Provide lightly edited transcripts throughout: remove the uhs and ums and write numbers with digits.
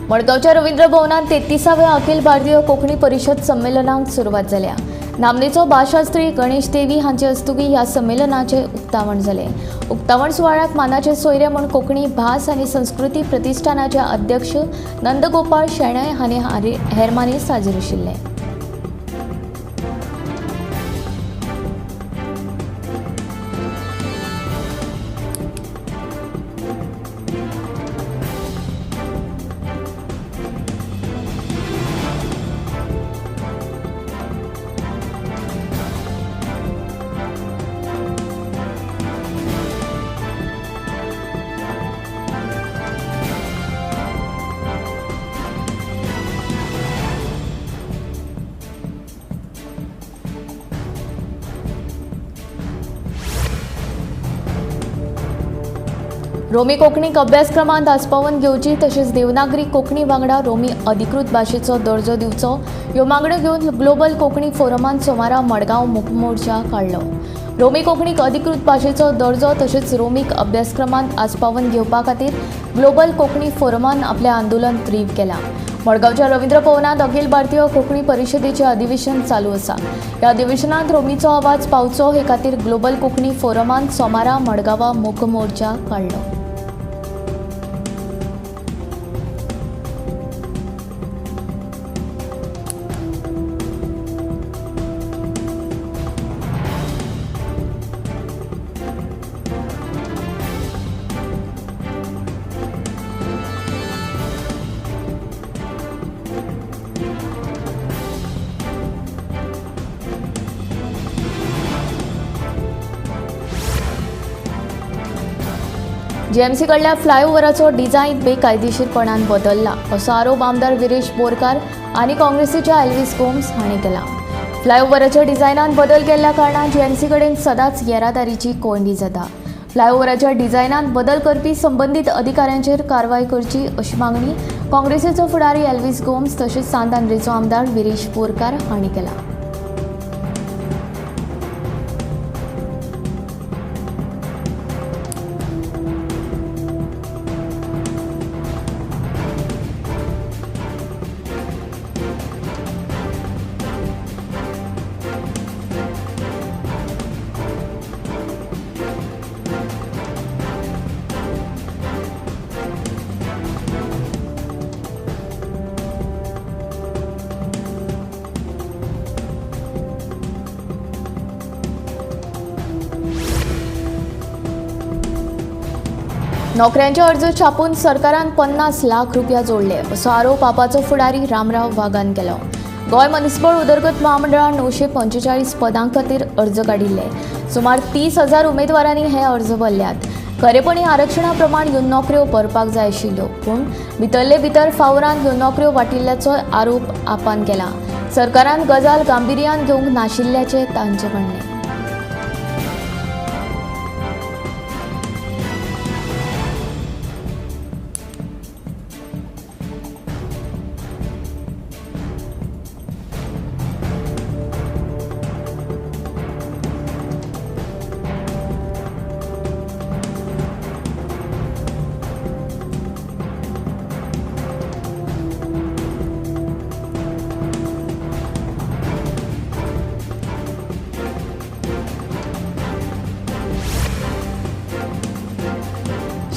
मडगावच्या रवींद्र भवनात 33व्या अखिल भारतीय कोंकणी परिषद संमेलनाक सुरवात जाल्या। नामनेचो भाषास्त्री गणेश देवी हांचे हस्तुकी ह्या संमेलनाचे उक्तावण जाले। उक्तावण सुवाळ्याक मानाचे सोयरे म्हूण कोंकणी भास आनी संस्कृती प्रतिष्ठानाचे अध्यक्ष नंदगोपाळ शेणय हांणी हेर मानेस्त हाजीर आशिल्ले। रोमी कोंकणीक अभ्यासक्रमांत आस्पावन घेवची तशेंच देवनागरी कोंकणी वांगडा रोमी अधिकृत भाशेचो दर्जो दिवचो ह्यो मागण्यो घेवन ग्लोबल कोंकणी फोरमान सोमारा मडगांव मोर्चा काडलो। रोमी कोंकणीक अधिकृत भाशेचो दर्जो तशेंच रोमीक अभ्यासक्रमांत आस्पावन घेवपा खातीर ग्लोबल कोंकणी फोरमान आपलें आंदोलन तीव्र केलां। मडगावच्या रवींद्र भवनात अखिल भारतीय कोंकणी परिशदेचें अधिवेशन चालू आसा। ह्या अधिवेशनात रोमीचो आवाज पावचो हे खातीर ग्लोबल कोंकणी फोरमान सोमारा मडगांवा मोग मोर्चा काडलो। जीएमसी कडल्या फ्लायओव्हराचो डिझायन बेकायदेशीरपणान बदलला असो आरोप आमदार विरेश बोरकार आनी काँग्रेसीच्या एल्विस गोम्स हांणी केला। फ्लायओव्हराच्या डिझायनात बदल केल्ल्या कारणान जीएमसी कडेन सदांच येरादारीची कोंडी जाता। फ्लायओव्हराच्या डिझायनात बदल करपी संबंधीत अधिकाऱ्यांचेर कारवाय करची अशी मागणी काँग्रेसीचो फुडारी एल्विस गोम्स तशेंच सांतांद्रेचो आमदार विरेश बोरकार हांणी केला। नोकऱ्यांचे अर्ज छापून सरकारान 50 लाख रुपया जोडले असो आरोप आपाचो फुडारी रामराव वाघान केलो। गोंय म्युनिसिपल उदरगत महामंडळान 945 पदां खातीर अर्ज काडिल्ले। सुमार 30,000 उमेदवारांनी हे अर्ज भरल्यात। खरेपणी आरक्षणा प्रमाण ह्यो नोकऱ्यो भरपाक जाय आशिल्ल्यो, पूण भितरले भितर फावरान ह्यो नोकऱ्यो वाटिल्ल्याचो आरोप आपान केला। सरकारान गजाल गांभीर्यान घेवंक नाशिल्ल्याचे तांचे म्हणणे।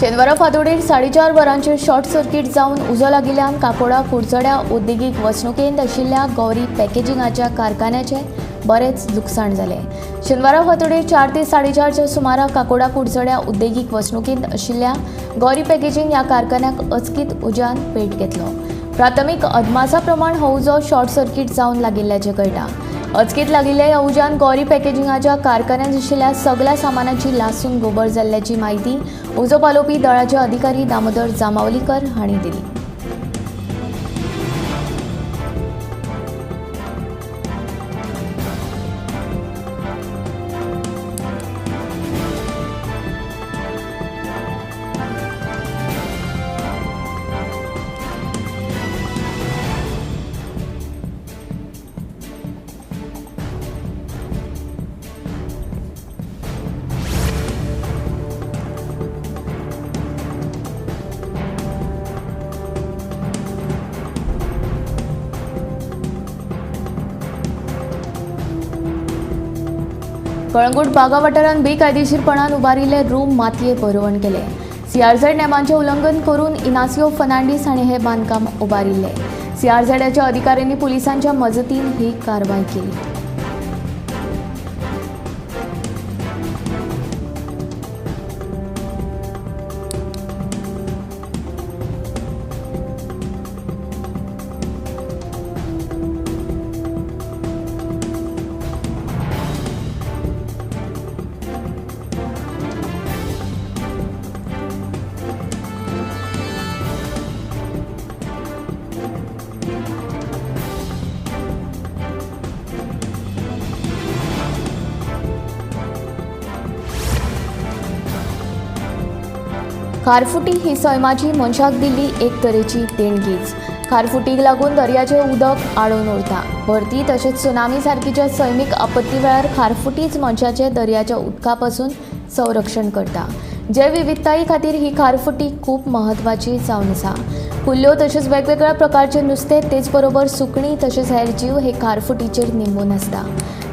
शेनवारा फांतोडेर 4.5 वरांचेर शॉर्ट सर्किट जावन उजो लागिल्ल्यान काकोडा कुडचड्या उद्देगीक वसणुकेंत आशिल्ल्या गौरी पॅकेजिंगाच्या कारखान्याचे बरेच लुकसाण जाले। शेनवारा फांतोडेर 4 ते 4.5च्या सुमाराक काकोडा कुडचड्या उद्देगीक वसणुकेंत आशिल्ल्या गौरी पॅकेजिंग ह्या कारखान्याक अचकीत उज्यान पेट घेतलो। प्राथमीक अदमासा प्रमाण हो उजो शॉर्ट सर्किट जावन लागिल्ल्याचें कळटा। अचकीत लागिल्ल्या ह्या उज्यान गौरी पॅकेजिंगाच्या कारखान्यांत आशिल्ल्या सगळ्या सामानाची लासून गोबर जाल्ल्याची माहिती उजो पालोवपी दळाचे अधिकारी दामोदर जामावलीकर हांणी दिली। कळंगूट बागा वाठारांत बेकायदेशीरपणान उबारिल्ले रूम मातये भरवण केले. CRZ नेमांचें उल्लंघन करून इनासियो फर्नांडीस हाणें हे बांदकाम उबारिल्लें. CRZच्या अधिकाऱ्यांनी पुलिसांच्या मजतीन ही कारवाय केली. खारफुटी ही सैमाची मनशाक दिल्ली एक तरेची देणगीच. खारफुटीक लागून दर्याचें उदक आळून उरता. भरती तशेंच सुनामी सारकीच्या सैमीक आपत्ती वेळार खारफुटीच मनशाचें दर्याच्या उदका पासून संरक्षण करता. जैव विविधताये खातीर ही खारफुटी खूब म्हत्वाची जावन आसा. कुल्ल्यो तशेंच वेगवेगळ्या प्रकारचे नुस्तें तेच बरोबर सुकणीं तशेंच हेर जीव हे खारफुटीचेर निंबून आसता.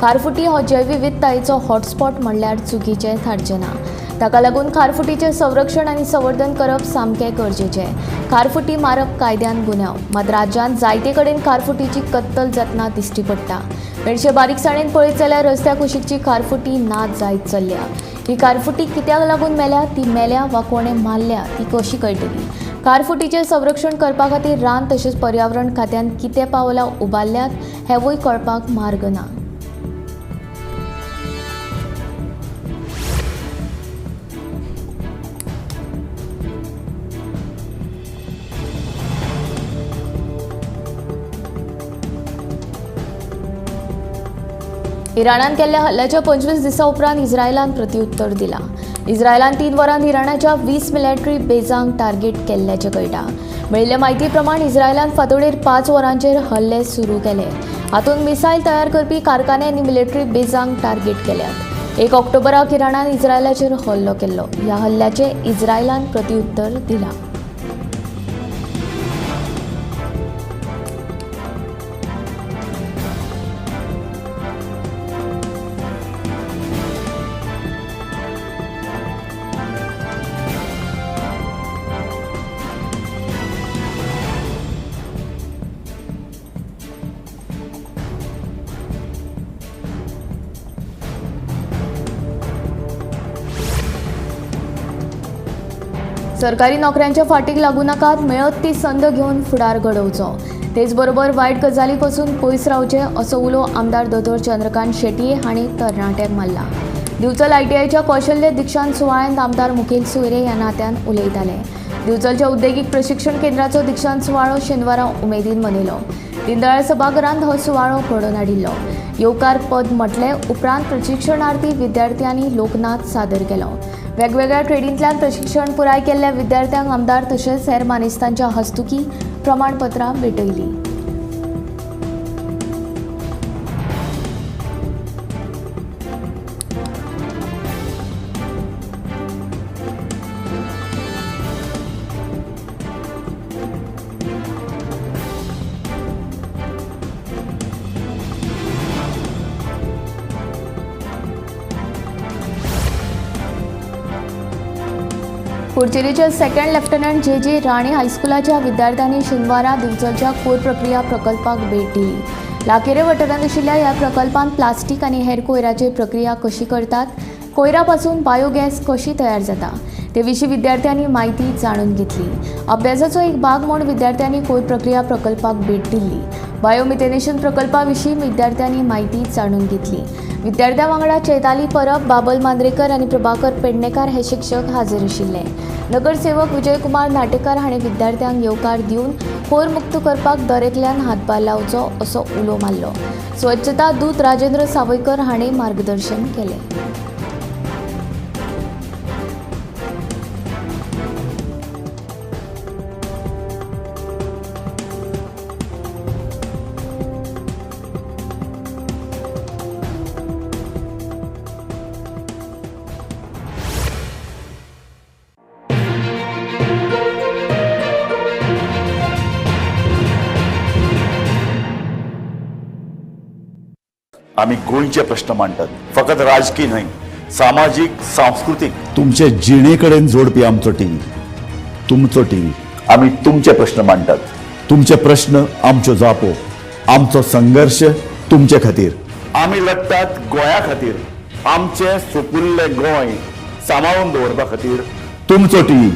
खारफुटी हो जैव विविधतायेचो हॉटस्पॉट म्हणल्यार चुकीचें थारचें ना. ताका लागून खारफुटीचें संरक्षण आनी संवर्धन करप सामकें गरजेचें. खारफुटी मारप कायद्यान गुन्यांव, मात राज्यांत जायते कडेन खारफुटीची कत्तल जातना दिश्टी पडटा. चडशे बारीकसाणेन पळयत जाल्यार रस्त्या कुशीकची खारफुटी नाच जायत चल्ल्या. ही खारफुटी कित्याक लागून मेल्या, ती मेल्या वा कोणें मारल्या ती कशी कळटली. खारफुटीचें संरक्षण करपा खातीर रान तशेंच पर्यावरण खात्यान कितें पावलां उबारल्यात हेवूय कळपाक मार्ग ना. इराणान केल्ल्या हल्ल्याच्या 25 दिसां उपरांत इस्रायलान प्रत्युत्तर दिलां. इस्रायलान 3 वरांत इराणाच्या 20 मिलिटरी बेजांक टार्गेट केल्ल्याचें कळटा. मेळिल्ले म्हायती प्रमाण इस्रायलान फांतोडेर 5 वरांचेर हल्ले सुरू केले. हातूंत मिसायल तयार करपी कारखाने आनी मिलिटरी बेजांक टार्गेट केल्यात. 1 ऑक्टोबराक इराणान इस्रायलाचेर हल्लो केल्लो. ह्या हल्ल्याचें इस्रायलान प्रत्युत्तर दिलां. सरकारी नोकऱ्यांच्या फाटीक लागू नाकात, मेळत ती संद घेवन फुडार घडोवचो. तेच बरोबर वायट गजाली पासून पयस रावचें असो उलो आमदार दोतोर चंद्रकांत शेटये हांणी तरणाट्यांक मारला. दिवचल ITIच्या कौशल्य दिक्षांत सुवाळ्यांत आमदार मुखेल सोयरे ह्या नात्यान उलयताले. दिवचलच्या उद्देगीक प्रशिक्षण केंद्राचो दिक्षांत सुवाळो शेनवारा उमेदीन मनयलो. दीनदयाळ सभाघरांत हो सुवाळो घडोवन हाडिल्लो. येवकार पद म्हटले उपरांत प्रशिक्षणार्थी विद्यार्थ्यांनी लोकनाच सादर केलो. वेगवेगळ्या ट्रेडींतल्यान प्रशिक्षण पुराय केल्ल्या विद्यार्थ्यांक आमदार तशेंच हेर मानेस्तांच्या हस्तुकी प्रमाणपत्रां भेटयलीं. कुडचेरीच्या सेकंड लेफ्टनंट जे राणे हायस्कुलाच्या विद्यार्थ्यांनी शेनवारा दिवचलच्या कोयर प्रक्रिया प्रकल्पाक भेट दिली. लाकेरे वाठारांत आशिल्ल्या ह्या प्रकल्पांत प्लास्टीक आनी हेर कोयराची प्रक्रिया कशी करतात, कोयरापासून बायोगॅस कशी तयार जाता ते विशीं विद्यार्थ्यांनी म्हायती जाणून घेतली. अभ्यासाचो एक भाग म्हूण विद्यार्थ्यांनी कोयर प्रक्रिया प्रकल्पाक भेट दिल्ली. बायोमिथेनेशन प्रकल्पा विशीं विद्यार्थ्यांनी म्हायती जाणून घेतली. विद्यार्थ्यां वांगडा चैताली परब, बाबल मांद्रेकर आनी प्रभाकर पेडणेकार हे शिक्षक हाजीर आशिल्ले. नगरसेवक विजयकुमार नाटेकार हाणें विद्यार्थ्यांक येवकार दिवन कोयर मुक्त करपाक दरेकल्यान हातभार लावचो असो उलो मारलो. स्वच्छता दूत राजेंद्र सावयकर हाणें मार्गदर्शन केलें. आम्ही गोंयचे प्रश्न मांडटात, फकत राजकीय न्हय, सामाजीक सांस्कृतिक. तुमचे जिणेकडेन जोडपी आमचो टीव्ही, तुमचो टीव्ही. आम्ही तुमचे प्रश्न मांडटात. तुमचे प्रश्न आमच्यो जापो, आमचो संघर्ष तुमचे खातीर. आम्ही लढटात गोंया खातीर, आमचे सोपुल्ले गोंय सांबाळून दवरपा खातीर. तुमचो टीव्ही,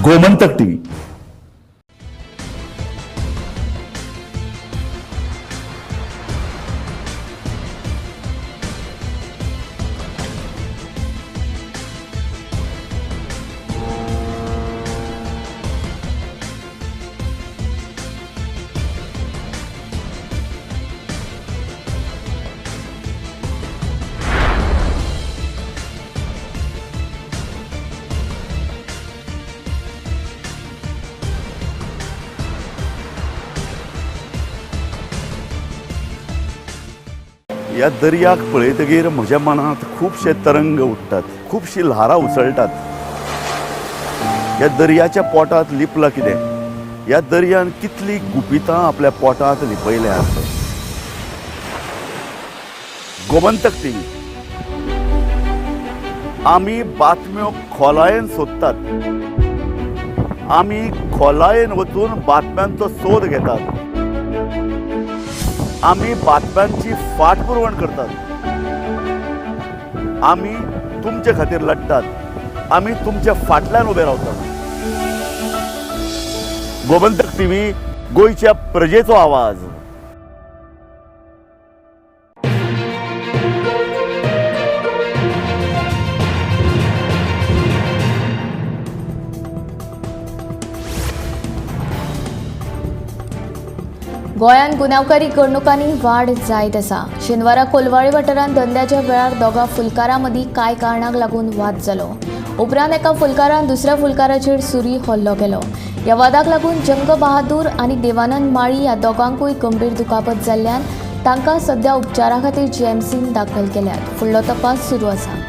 गोमंतक टीव्ही. ह्या दर्याक पळयतकीर म्हज्या मनांत खुबशे तरंग उठटात, खुबशीं ल्हारां उसळटात. ह्या दर्याच्या पोटांत लिपलां कितें? ह्या दर्यान कितलीं गुपितां आपल्या पोटांत लिपयल्यात. गोमंतक टीव्ही. आमी बातम्यो खोलायेन सोदतात, आमी खोलायेन वचून बातम्यांचो सोद घेतात, आमी बातम्यांची फाटपुरवण करतात, आमी तुमचे खातीर लढटात, आमी तुमच्या फाटल्यान उबे रावतात. गोमंतक टीव्ही, गोंयच्या प्रजेचो आवाज. गोंयांत गुन्यांवकारी घडणुकांनी वाड जायत आसा. शेनवारा कोलवाळे वाठारांत धंद्याच्या वेळार दोगा फुलकारां मदीं कांय कारणांक लागून वाद जालो. उपरांत एका फुलकारान दुसऱ्या फुलकाराचेर सुरी हल्लो केलो. ह्या वादाक लागून जंग बहादूर आनी देवानंद माळी ह्या दोगांकूय गंभीर दुखापत जाल्ल्यान तांकां सध्या उपचारा खातीर जीएमसीन दाखल केल्यात. फुडलो तपास सुरू आसा.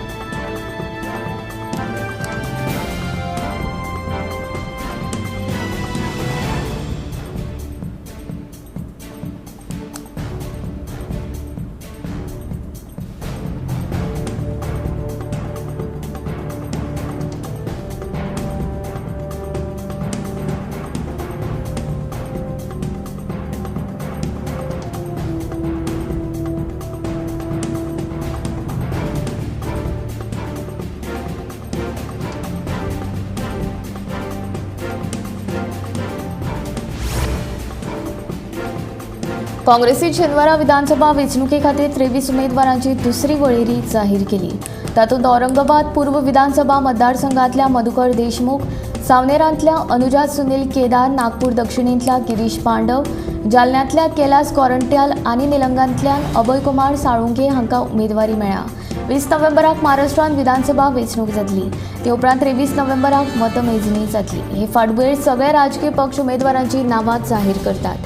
काँग्रेसीन शेनवारा विधानसभा वेंचणुके खातीर 23 उमेदवारांची दुसरी वळेरी जाहीर केली. तातूंत औरंगाबाद पूर्व विधानसभा मतदारसंघांतल्या मधुकर देशमुख, सावनेरांतल्या अनुजा सुनील केदार, नागपूर दक्षिणेंतल्या गिरीश पांडव, जालन्यांतल्या कैलास कोरंट्याल आनी निलंगांतल्यान अभय कुमार साळुंखे हांकां उमेदवारी मेळ्ळा. 20 नोव्हेंबराक महाराष्ट्रांत विधानसभा वेंचणूक जातली. ते उपरांत 23 नोव्हेंबराक मतमेजणी जातली. हे फाटभुंयेर सगळे राजकीय पक्ष उमेदवारांची नांवां जाहीर करतात.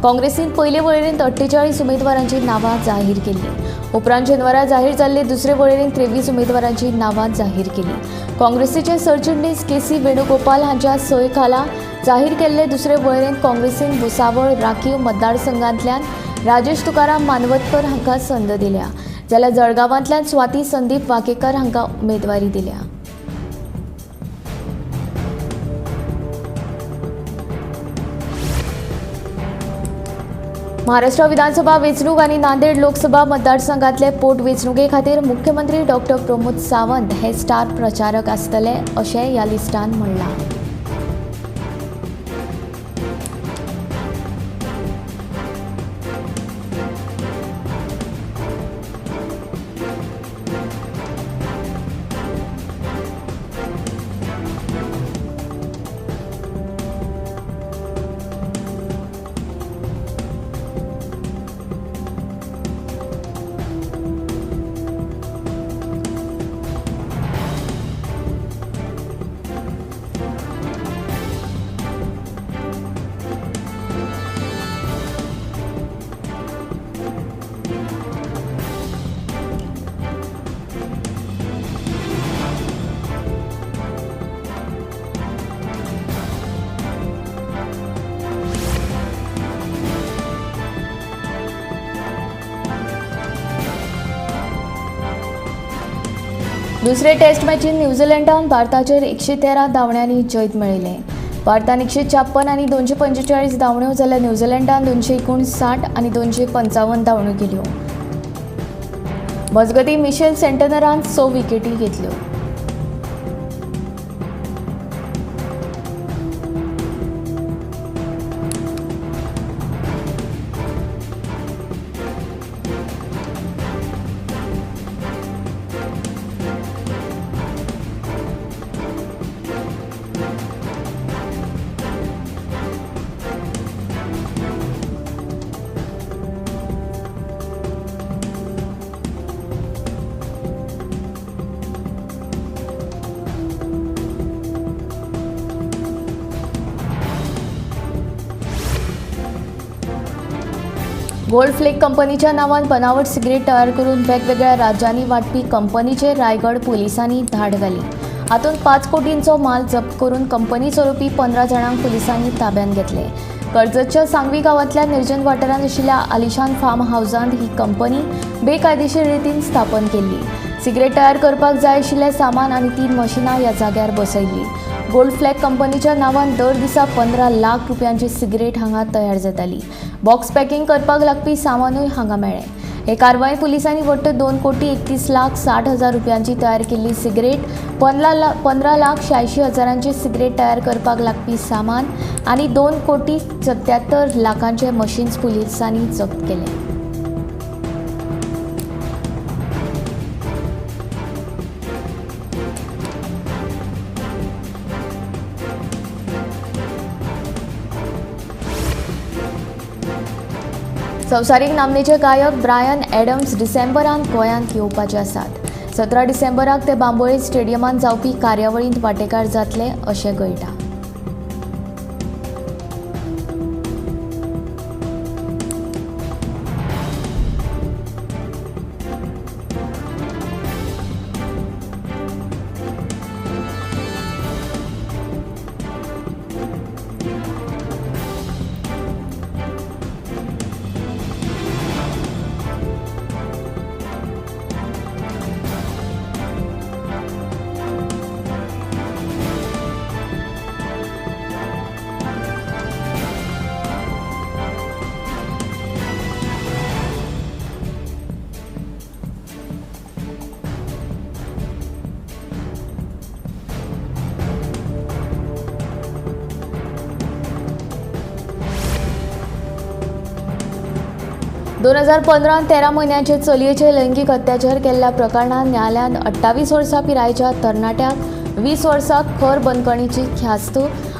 काँग्रेसीन पयले वळेरेंत 48 उमेदवारांची नांवां जाहीर केली. उपरांत शेनवारा जाहीर जाल्ले दुसरे वळेरेंत 23 उमेदवारांची नांवां जाहीर केली. काँग्रेसीचे सरचिटणीस के.सी. वेणुगोपाल हांच्या सय खाला जाहीर केल्ले दुसरे वळेरेंत काँग्रेसीन भुसावळ राखीव मतदारसंघांतल्यान राजेश तुकाराम मानवतकर हांकां संद दिल्या, जाल्यार जळगांवांतल्यान स्वाती संदीप वाकेकर हांकां उमेदवारी दिल्या. महाराष्ट्र विधानसभा वेंचणूक आनी नांदेड लोकसभा मतदारसंघातले पोटवेंचणुके खातीर मुख्यमंत्री डॉ. प्रमोद सावंत हे स्टार प्रचारक आसतले अशें ह्या लिस्टान म्हणलां. दुसरे टेस्ट मॅचीन न्यूझीलंडान भारताचेर 113 धांवड्यांनी जैत मेळयलें. भारतान 156 आनी 245 धांवड्यो जाल्यार न्यूझीलंडान 259 आनी 255 धांवड्यो केल्यो. मजगतीं मिशेल सेंटनरान 6 विकेटी घेतल्यो. गोल्ड फ्लेक कंपनीच्या नांवान बनावट सिगरेट तयार करून वेगवेगळ्या राज्यांनी वांटपी कंपनीचेर रायगड पुलिसांनी धाड घाली. हातूंत 5 कोटींचो माल जप्त करून कंपनी चलोवपी 15 जाणांक पुलिसांनी ताब्यात घेतले. कर्जतच्या सांगवी गांवांतल्या निर्जन वाठारांत आशिल्ल्या आलिशान फार्म हावसांत ही कंपनी बेकायदेशीर रितीन स्थापन केल्ली. सिगरेट तयार करपाक जाय आशिल्लें सामान आनी 3 मशिनां ह्या जाग्यार बसयल्लीं. गोल्ड फ्लेक कंपनीच्या नांवान दर दिसा 15 लाख रुपयांची सिगरेट हांगा तयार जाताली. बॉक्स पॅकिंग करपाक लागपी सामानूय हांगा मेळ्ळें. हे कारवाई पुलिसांनी वट्ट 2,31,60,000 रुपयांची तयार केल्ली सिगरेट, 15,86,000ची सिगरेट तयार करपाक लागपी सामान आनी 2,77,00,000चे मशीन्स पुलिसांनी जप्त केले. संवसारीक नामनेचे गायक ब्रायन एडम्स डिसेंबरांत गोंयांत येवपाचे आसात. 17 डिसेंबराक ते बांबोळे स्टेडियमांत जावपी कार्यावळींत वांटेकार जातले अशें कळटा. दोन 2015 म्हयन्याचे चलयेचे लैंगीक अत्याचार केल्ल्या प्रकरणात न्यायालयान 28 वर्सां पिरायेच्या तरणाट्याक 20 वर्सां कर बंदखणीची ख्यास्त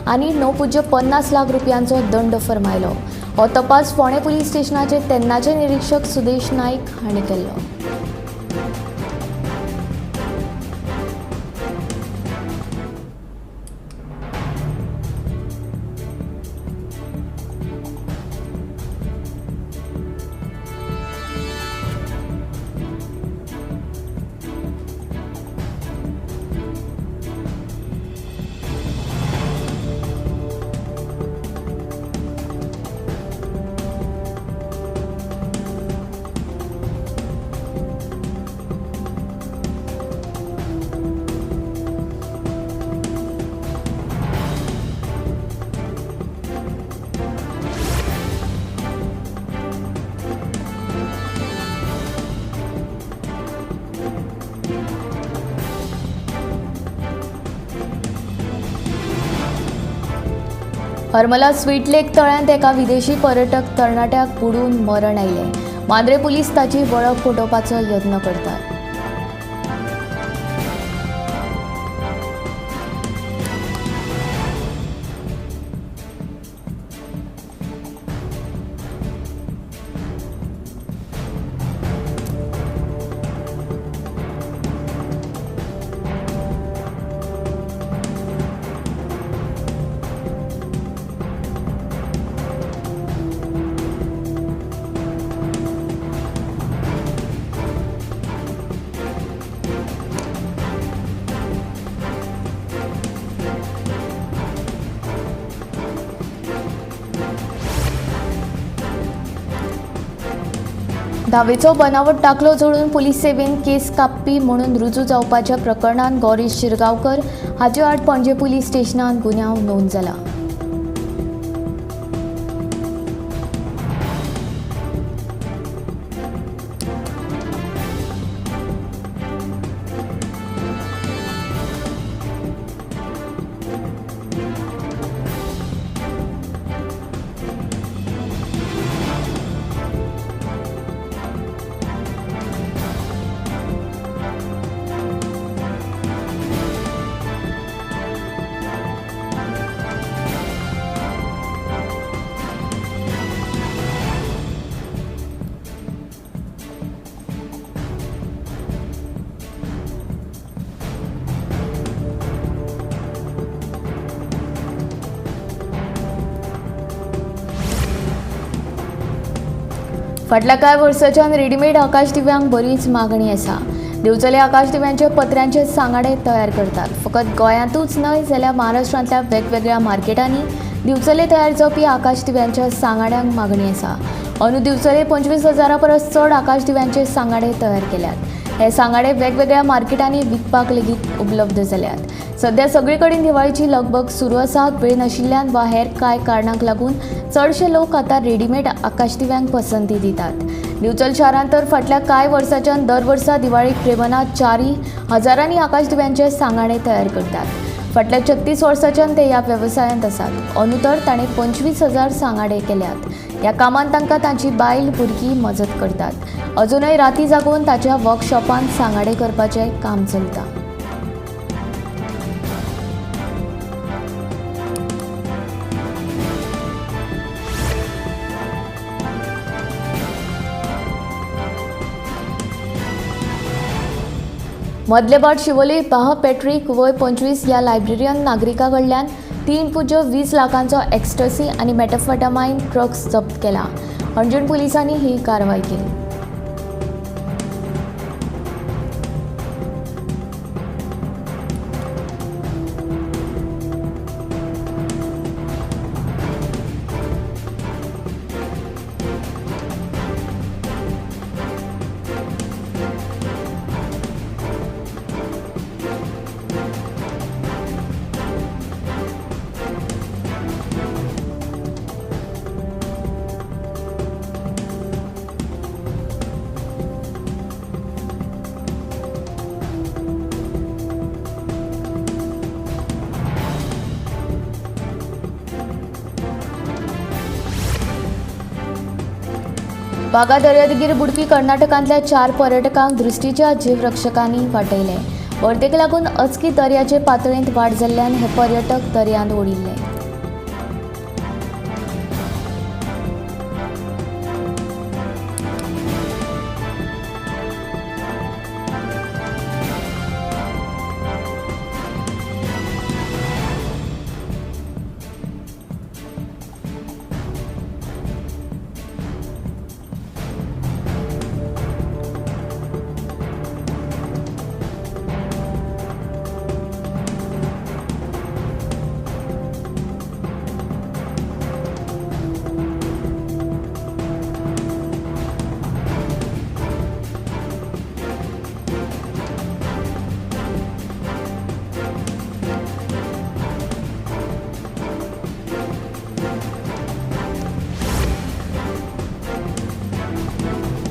आनी 9.50 लाख रुपयांचो दंड फरमायलो. हो तपास फोंडे पुलीस स्टेशनाचे तेन्नाचे निरीक्षक सुदेश नाईक हांणी केल्लो. हरमला स्वीट लेक तळ्यांत एका विदेशी पर्यटक तरणाट्याक बुडून मरण आयलें. मांद्रे पुलीस ताची वळख पटोवपाचो यत्न करतात. धावेचो बनावट दाखलो जोडून पुलीस सेवेन केस कापपी म्हणून रुजू जावपाच्या प्रकरणात गौरीश शिरगांवकर हाचे आड पणजे पुलीस स्टेशनात गुन्यांव नोंद जाला. फाटल्या कांय वर्सांच्यान रेडीमेड आकाश दिव्यांक बरीच मागणी आसा. दिवचले आकाश दिव्यांचे पत्र्यांचे सांगाडे तयार करतात. फकत गोंयांतूच न्हय जाल्यार महाराष्ट्रांतल्या वेगवेगळ्या मार्केटांनी दिवचले तयार जावपी आकाश दिव्यांच्या सांगाड्यांक मागणी आसा. अंदू दिवचले 25,000 परस चड आकाश दिव्यांचे सांगाडे तयार केल्यात. हे सांगाडे वेगवेगळ्या मार्केटांनी विकपाक लेगीत उपलब्ध जाल्यात. सध्या सगळे कडेन दिवाळीची लगबग सुरू आसा. वेळ नाशिल्ल्यान वा हेर कांय कारणांक लागून चडशे लोक आतां रेडीमेड आकाश दिव्यांक पसंती दितात. दिवचल शारांत तर फाटल्या कांय वर्सांच्यान दर वर्सा दिवाळीक प्रेमनाथ 4 हजारांनी आकाश दिव्यांचे सांगाडे तयार करतात. फाटल्या 36 वर्सांच्यान ते ह्या वेवसायांत आसात. अंदू तर ताणें 25,000 सांगाडे केल्यात. ह्या कामांत तांकां तांची बायल भुरगीं मजत करतात. अजूनय राती जागोवन ताच्या वर्कशॉपांत सांगाडे करपाचें काम चलता. मदलेबाट शिवोली बाह पॅट्रिक वय 25 ह्या लायब्ररीयन नागरिका कडल्यान 3.20 लाखांचो एक्स्टसी आनी मेटाफेटामाइन ड्रग्स जप्त केला. अंजूण पुलिसांनी ही कारवाय केली. वाघा दर्यादेगेर बुडपी कर्नाटकांतल्या 4 पर्यटकांक दृश्टीच्या जीवरक्षकांनी वाटयले. वर्तेक लागून अचकी दर्याचे पातळींत वाड जाल्ल्यान हे पर्यटक दर्यांत ओडिल्ले.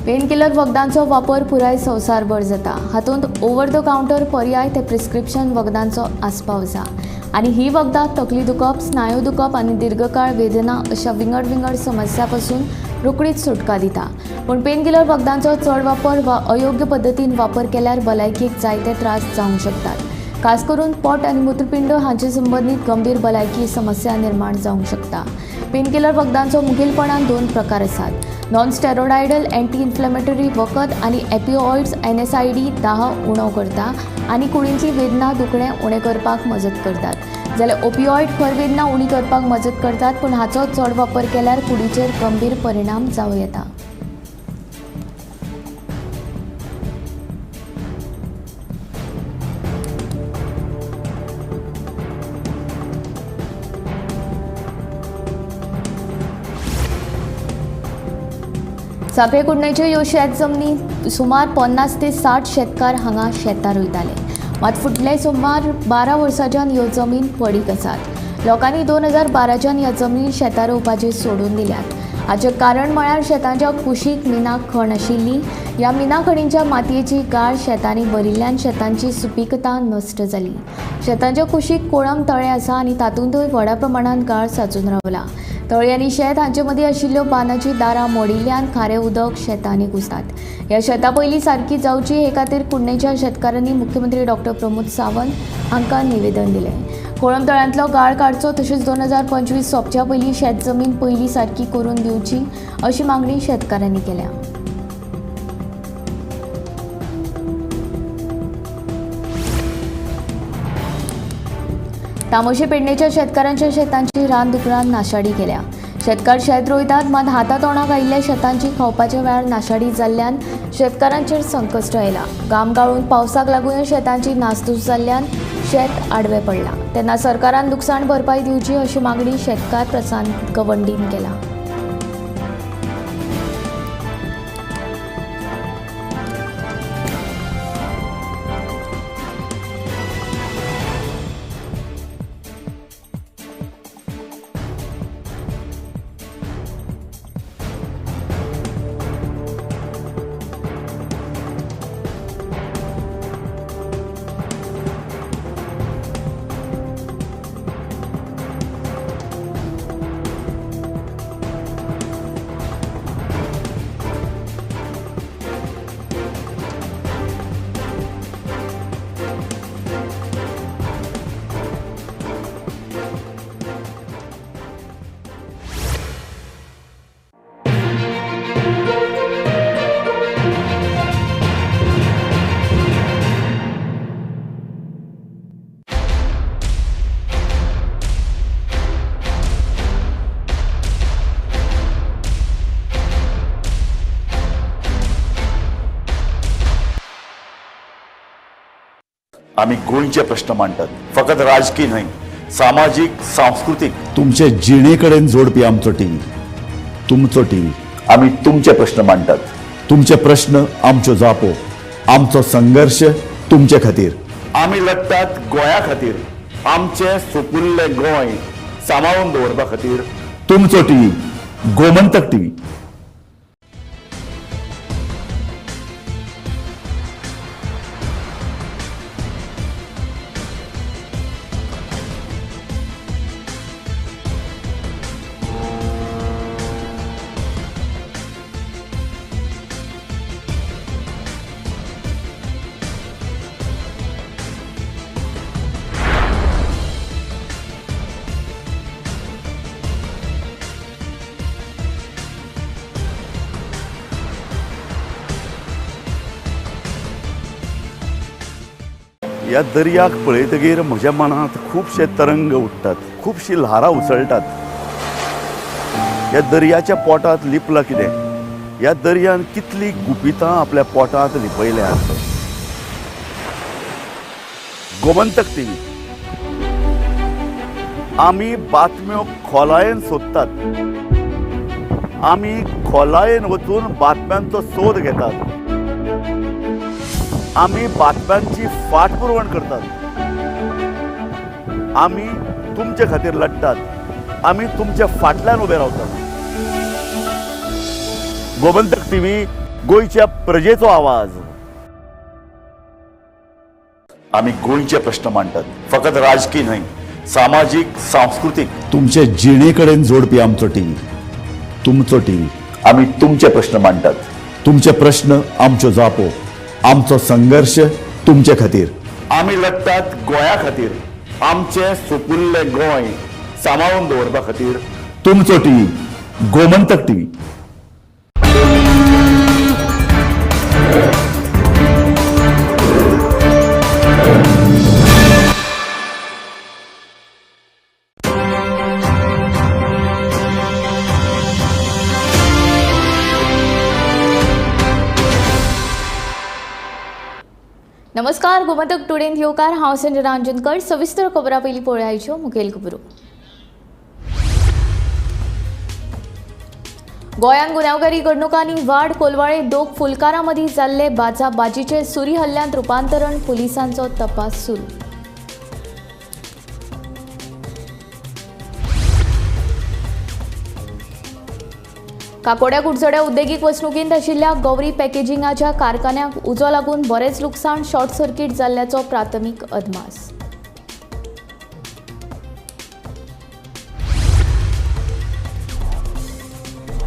पेनकिलर वखदांचो वापर पुराय संवसारभर जाता. हातूंत ओव्हर द कावंटर पर्याय ते प्रिस्क्रिप्शन वखदांचो आस्पाव आसा. आनी ही वखदां तकली दुखप, स्नायू दुखप आनी दीर्घकाळ वेदना अशा विंगड समस्या पासून रोखडीच सुटका दिता. पूण पेनकिलर वखदांचो चड वापर वा अयोग्य पद्दतीन वापर केल्यार भलायकेक जायते त्रास जावंक शकतात. खास करून पोट आनी मूत्रपिंड हांचे संबंदीत गंभीर भलायकी समस्या निर्माण जावंक शकता. पेनकिलर वखदांचो मुखेलपणान 2 प्रकार आसात. नॉन स्टेरॉइडल एंटी इन्फ्लेमेटरी वखद आनी एपिओइड्स NSAID दाह उणो करता आनी कुडींतली वेदना दुखणें उणें करपाक मजत करतात. जाल्यार ओपिओइड खर वेदना उणी करपाक मजत करतात, पूण हाचो चड वापर केल्यार कुडीचेर गंभीर परिणाम जावं येता. साखळे कुडणेच्यो ह्यो शेत जमनी सुमार 50 ते 60 शेतकार हांगा शेतां रोयताले. मात फुडले सुमार 12 वर्सांच्यान ह्यो जमीन पडीक आसात. लोकांनी 2012च्यान ह्या जमनी शेतां रोवपाचें सोडून दिल्यात. हाचें कारण म्हळ्यार शेतांच्या कुशीक मिनाक खण आशिल्ली. ह्या मिना खणींच्या मातयेची गाळ शेतांनी भरिल्ल्यान शेतांची सुपीकता नश्ट जाली. शेतांच्या कुशीक कोळंब तळे आसा आनी तातूंतय व्हडा प्रमाणांत गाळ सांचून रावला. तळी आनी शेत हांचे मदीं आशिल्ल्यो बांदाची दारां मोडिल्ल्यान खारें उदक शेतांनी घुसतात. ह्या शेतां पयलीं सारकी जावची हे खातीर कुडणेच्या शेतकारांनी मुख्यमंत्री डॉक्टर प्रमोद सावंत हांकां निवेदन दिलें. कोळंब तळ्यांतलो गाळ काडचो तशेंच 2025 सोंपच्या पयलीं शेत जमीन पयलीं सारकी करून दिवची अशी मागणी शेतकारांनी केल्या. तामोशी पेडणेच्या शेतकारांच्या शेतांची रानदुकरान नाशाडी केल्या. शेतकार शेत रोयतात मात हातातोंडाक आयिल्ल्या शेतांची खावपाच्या वेळार नाशाडी जाल्ल्यान शेतकारांचेर संकश्ट आयला. घाम गाळून पावसाक लागून शेतांची नासधूस जाल्ल्यान शेत आडवें पडलां. तेन्ना सरकारान लुकसाण भरपाई दिवची अशी मागणी शेतकार प्रशांत गवंडीन केला. आम्ही गोंयचे प्रश्न मांडटात. फकत राजकीय न्हय, सामाजीक सांस्कृतिक. तुमचे जिणेकडेन जोडपी आमचो टीव्ही, तुमचो टीव्ही. आम्ही तुमचे प्रश्न मांडटात. तुमचे प्रश्न आमच्यो जापो, आमचो संघर्ष तुमचे खातीर. आम्ही लढटात गोंया खातीर. आमचे सोपुल्ले गोंय सांबाळून दवरपा खातीर. तुमचो टीव्ही, गोमंतक टीव्ही. ह्या दर्याक पळयतकीर म्हज्या मनांत खुबशे तरंग उठतात, खुबशी ल्हारां उसळटात. ह्या दर्याच्या पोटांत लिपलां कितें? ह्या दर्यान कितली गुपितां आपल्या पोटांत लिपयल्यात. गोमंतक टीव्ही. आमी बातम्यो खोलायेन सोदतात. आमी खोलायेन वचून बातम्यांचो सोद घेतात. आमी बातम्यांची फाटपुरवण करतात. आमी तुमचे खातीर लढटात. आमी तुमच्या फाटल्यान उबे रावतात. गोमंतक टीव्ही, गोंयच्या प्रजेचो आवाज. आमी गोंयचे प्रश्न मांडटात. फकत राजकीय न्हय, सामाजीक सांस्कृतिक. तुमचे जिणेकडेन जोडपी आमचो टीव्ही, तुमचो टीव्ही. आमी तुमचे प्रश्न मांडटात. तुमचे प्रश्न आमच्यो जापो, आमचो संघर्ष तुमचे खातीर. आमी लढटात गोंया खातीर. आमचे सोपुल्ले गोंय सांबाळून दवरपा खातीर. तुमचो टीव्ही, गोमंतक टीव्ही. नमस्कार, गोमंतक टुडेंत येवकार. हांव संजय रांजणकर. सविस्तर खबरां पयलीं पळोवया आयच्यो मुखेल खबरो. गोंयांत गुन्यांवकारी घडणुकांनी वाड. कोलवाळे दोग फुलकारां मदीं जाल्ले बाजीचे सुरी हल्ल्यांत रुपांतरण. पुलिसांचो तपास सुरू. काकोड्या कुडचड्या उद्देगीक वसणुकींत आशिल्ल्या गौरी पॅकेजिंगाच्या कारखान्याक उजो लागून बरेच लुकसाण. शॉर्ट सर्किट जाल्ल्याचो प्राथमीक अदमास.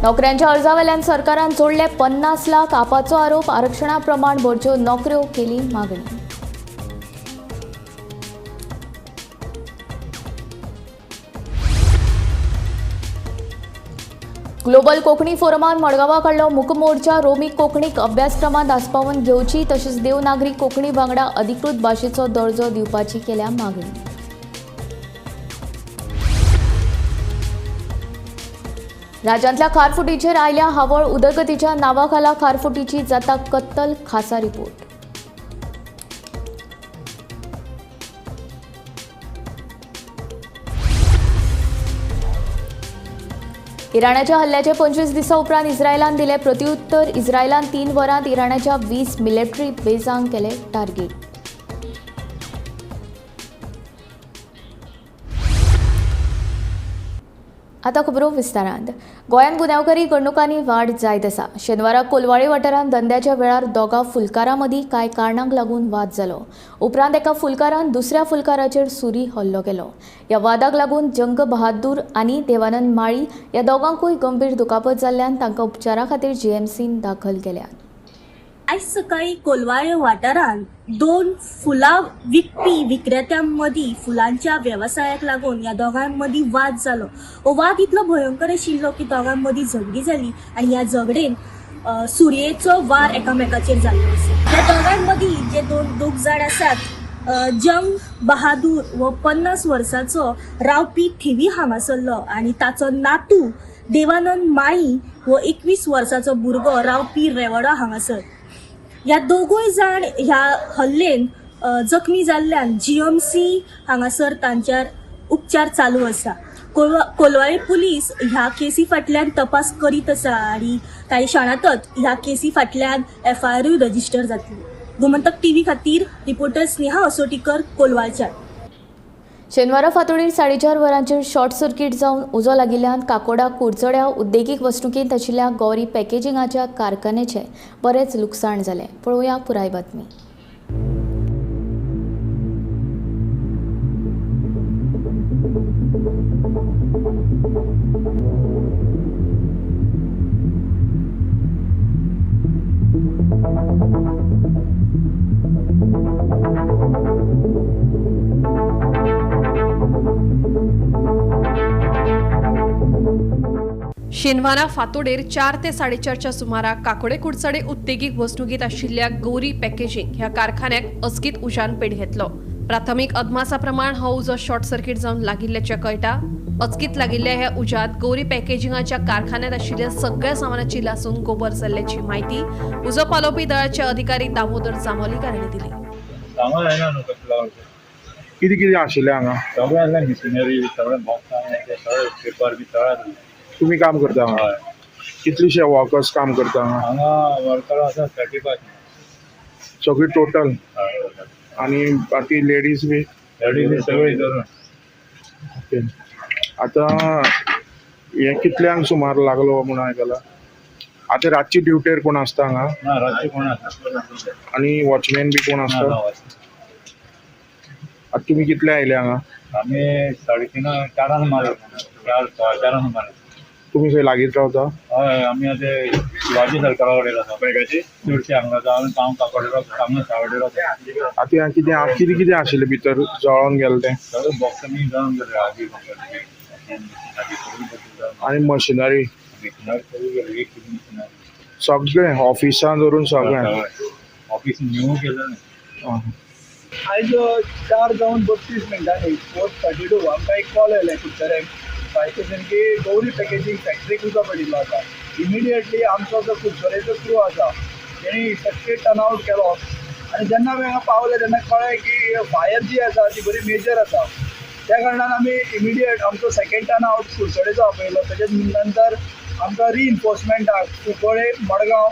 नोकऱ्यांच्या अर्जावेल्यान सरकारान जोडले 50 लाख. आपाचो आरोप. आरक्षणा प्रमाण भरच्यो नोकऱ्यो केली मागणी. ग्लोबल कोंकणी फोरमान मडगांवां काडलो मुकमोर्चा. रोमी कोंकणीक अभ्यासक्रमांत आस्पावन घेवची तशेंच देवनागरी कोंकणी वांगडा अधिकृत भाशेचो दर्जो दिवपाची केल्या मागणी. राज्यांतल्या खारफुटीचेर आयल्या हावळ. उदरगतीच्या नांवा खाला खारफुटीची जाता कत्तल. खासा रिपोर्ट. इराणाच्या हल्ल्याचे 25 दिसां उपरांत इस्रायलान दिले प्रत्युत्तर. इस्रायलान 3 वरांत इराणाच्या 20 मिलिटरी बेजांक केले टार्गेट. आतां खबरो विस्तारांत. गोंयांत गुन्यांवकारी घडणुकांनी वाड जायत आसा. शेनवाराक कोलवाळे वाठारांत धंद्याच्या वेळार दोगा फुलकारां मदीं कांय कारणांक लागून वाद जालो. उपरांत एका फुलकारान दुसऱ्या फुलकाराचेर सुरी हल्लो केलो. ह्या वादाक लागून जंग बहादूर आनी देवानंद माळी ह्या दोगांकूय गंभीर दुखापत जाल्ल्यान तांकां उपचारा खातीर जीएमसीन दाखल केल्यात. आज सकाळी कोलवाळे वाठारांत 2 फुलां विकपी विक्रेत्यांमदीं फुलांच्या वेवसायाक लागून ह्या दोगांमदीं वाद जालो. हो वाद इतलो भयंकर आशिल्लो की दोगांमदीं झगडी जाली आनी ह्या झगडेन सुरयेचो वार एकामेकाचेर जाल्लो आसा. ह्या दोगांमदीं जे दोग जाण आसात, जंग बहादूर हो 50 वर्सांचो रावपी थिवी हांगासरलो आनी ताचो नातू देवानंद माळी हो 21 वर्सांचो भुरगो रावपी रेवडा हांगासर. ह्या दोगूय जाण ह्या हल्लेन जखमी जाल्ल्यान जीएमसी हांगासर तांच्यार उपचार चालू आसा. कोलवाळे पुलीस ह्या केसी फाटल्यान तपास करीत आसा आनी कांय क्षणांतच ह्या केसी फाटल्यान FIRूय रजिस्टर जातली. गोमंतक टीव्ही खातीर रिपोर्टर स्नेहा असोटीकर, कोलवाळच्यान. शेनवारा फांतोडेर 4:30 वरांचेर शॉर्ट सर्किट जावन उजो लागिल्ल्यान काकोडा कुडचड्या उद्देगीक वसणुकींत आशिल्ल्या गौरी पॅकेजिंगाच्या कारखान्याचें बरेच लुकसाण जालें. पळोवया पुराय बातमी. शेनवारा फांतोडेर 4 ते 4:30च्या सुमाराक काकोडे कुडचडे उद्देगीक वसणुकीत आशिल्ल्या गौरी पॅकेजिंग ह्या कारखान्याक अचकीत उज्यान पेट घेतलो. प्राथमीक अदमासा प्रमाण हो उजो शॉर्ट सर्किट जावन लागिल्ल्याचें कळटा. अचकीत लागिल्ल्या ह्या उज्यात गौरी पॅकेजिंगाच्या कारखान्यात आशिल्ल्या सगळ्या सामानाची लासून गोबर जाल्ल्याची माहिती उजो पालोवपी दळाचे अधिकारी दामोदर जांभोलीकार हांणी दिली. कितें आशिल्लें हांगा? सगळें मिशिनरी सगळें पेपर बी सगळें. तुम्ही काम करता हांगा? कितलेशे वर्कर्स काम करता हांगा वर्कर आसा 35. सगळी टोटल? आणि बाकी लेडीज बी? लेडीज सगळी धरून. ओके. आता हे कितल्यांक सुमार लागलो म्हणून आयकलां? आता रातची ड्युटेर कोण आसता हांगा? ना रातची कोण आसा. आणि वॉचमॅन बी कोण आसता? आता तुम्ही कितले आयले हांगा? आमी 3:30 4 मारले. 4 मारले. तुम्ही थंय लागींच रावता? हय, आमी आतां शिवाजी सरकारा कडेन आसा पेगाची चडशी हांगा जावन काम काकोडे हांगा सावड्डेर आसा. आता कितें आशिल्लें भितर जळोन गेलें तें? सगळे बॉक्सांनी जावन गेले. आगी आणि मशिनरी सगळे ऑफिसां धरून सगळें ऑफिस न्यू केलं न्ही. आज 4 जावन 32 मिनटांनी 4:32 आमकां एक कॉल आयलें कुडचड्याक बायकेसन की गौरी पॅकेजिंग फॅक्टरीक उजो पडिल्लो आसा. इमिडिएटली आमचो जो कुडचड्याचो क्रू आसा तेणी सगळे टर्न आवट केलो आनी जेन्ना आमी हांगा पावले तेन्ना कळ्ळें की फायर जी आसा ती बरी मेजर आसा. त्या कारणान आमी इमिडिएट आमचो सेकंड टर्न आवट कुडचड्याचो आपयलो. तेजे नंतर आमकां रिइन्फोर्समेंटाक कुंकळे, मडगांव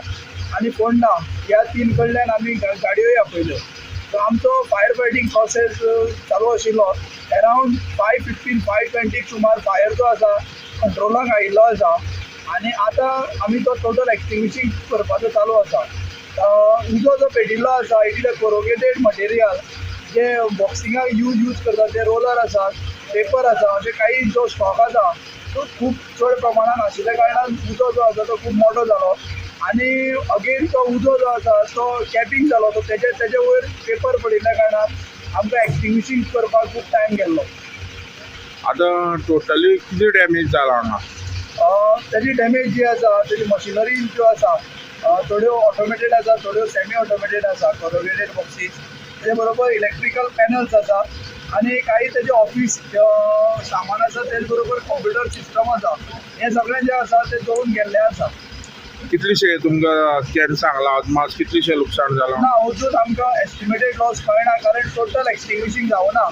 आनी फोंडा ह्या 3 कडल्यान आमी गाडयोय आपयल्यो. सो आमचो फायर फायटींग प्रोसेस चालू आशिल्लो. अरावंड 5:15, 5:20 सुमार फायर जो आसा कंट्रोलाक आयिल्लो आसा आनी आतां आमी तो टोटल एक्सटिंग्विशींग करपाचो चालू आसा. उजो जो पेटिल्लो आसा it is a corrugated material जे बॉक्सिंगाक यूज करता ते रोलर आसात, पेपर आसा, अशे काही जो स्टॉक आसा तो खूब चड प्रमाणान आशिल्ल्या कारणान उजो जो आसा तो खूब मोठो जालो आनी अगेन तो उजो जो आसा तो कॅपिंग जालो. तो तेजे वयर पेपर पडिल्ल्या कारणान आमकां एक्सटिंग्विशींग करपाक खूब टायम गेल्लो. आता टोटली किती डॅमेज जाला हांगा? तेजी डॅमेज जी आसा तेजी मशिनरी ज्यो आसा थोड्यो ऑटोमेटेड आसा, थोड्यो सेमी ऑटोमेटेड आसा, कोरोगेटेड बॉक्सीस. तेजे बरोबर इलेक्ट्रिकल पॅनल्स आसा आनी काही तेजे ऑफिस सामान आसा तेजे बरोबर कॉम्प्युटर सिस्टम आसा. हे सगळें जे आसा ते जळून गेल्लें आसा. कितलीशे तुमकां कॅन सांगला अदमास कितलीशे लुकसाण जाला? ना अजून आमकां एस्टिमेटेड लॉस कळना कारण टोटल एक्सटिंग्विशींग जावना.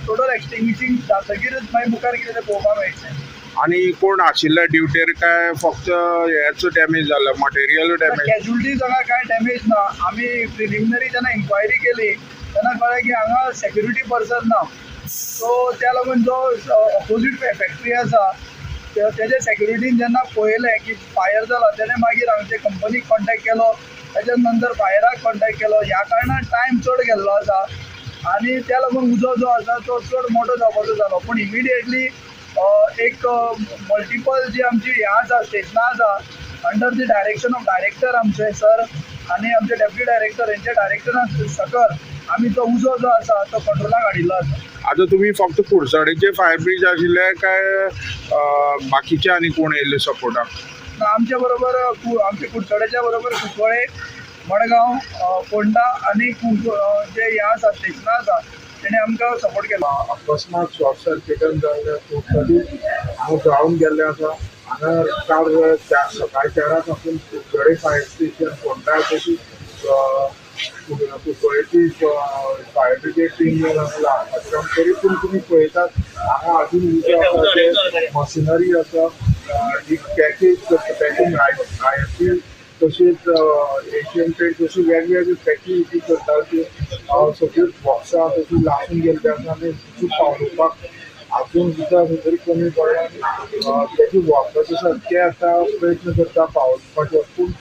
टोटल एक्सटिंग्विशींग जातकीरच मागीर मुखार कितें तें पळोवपाक मेळटलें. आणि कोण आशिल्ले ड्युटेर काय फक्त हेच डॅमेज झालं, मटेरियल डॅमेज? कॅज्युलिटीज हांगा कांय डॅमेज ना. आमी प्रिलिमिनरी जेन्ना इन्क्वायरी केली तेन्ना कळ्ळें की हांगा सेक्युरिटी पर्सन ना. सो त्या लागून जो ऑपोजीट फॅक्टरी आसा तेजे सेक्युरिटीन जेन्ना पळयलें की फायर जाला तेणें मागीर हांगचे कंपनीक कॉन्टॅक्ट केलो. तेज्या नंतर फायराक कॉन्टॅक्ट केलो. ह्या कारणान टायम चड गेल्लो आसा आनी त्या लागून उजो जो आसा तो चड मोठो जावपाचो जालो. पूण इमिडिएटली एक मल्टिपल जी आमची ह्या आसा स्टेशनां आसा under the direction of director आमचे सर आनी आमचे डेप्युटी डायरेक्टर हेंच्या डायरेक्टरा सकल आमी तो उजो जो आसा तो कंट्रोलाक हाडिल्लो आसा. आता तुम्ही फक्त कुडचडेचे फायर ब्रिज आशिल्ले काय बाकीचे आनी कोण येयल्ले सपोर्टाक? आमच्या बरोबर आमचे कुडचड्याच्या बरोबर कुंकळे, मडगांव, फोंडा आनी जे ह्या आसा स्टेशनां आसा तेणे आमकां सपोर्ट केलो. अकस्मात शॉर्ट सर्किटान जाल्ले टोटली हांव जाळून गेल्ले आसा. हांगा काल सकाळी 4 पासून कुडचडे फायर स्टेशन, फोंडा तशी कुंकळेची फायर ब्रिगेड टीम लागला. तरी पूण तुमी पळयतात हांगा अजून उजो आसा, ते मशिनरी आसा, पॅकिंग आयएफसी तशेंच एशियन पेंट तशी वेगवेगळी पॅकिंग करता ती सगळ्यो बॉक्सां तशी लागून गेल्ली आसा आनी पावोवपाक अजून सुद्दां तरी कमी पडला. तेजी बॉक्सां आसा ते आतां प्रयत्न करता पावोवपाचे. पूण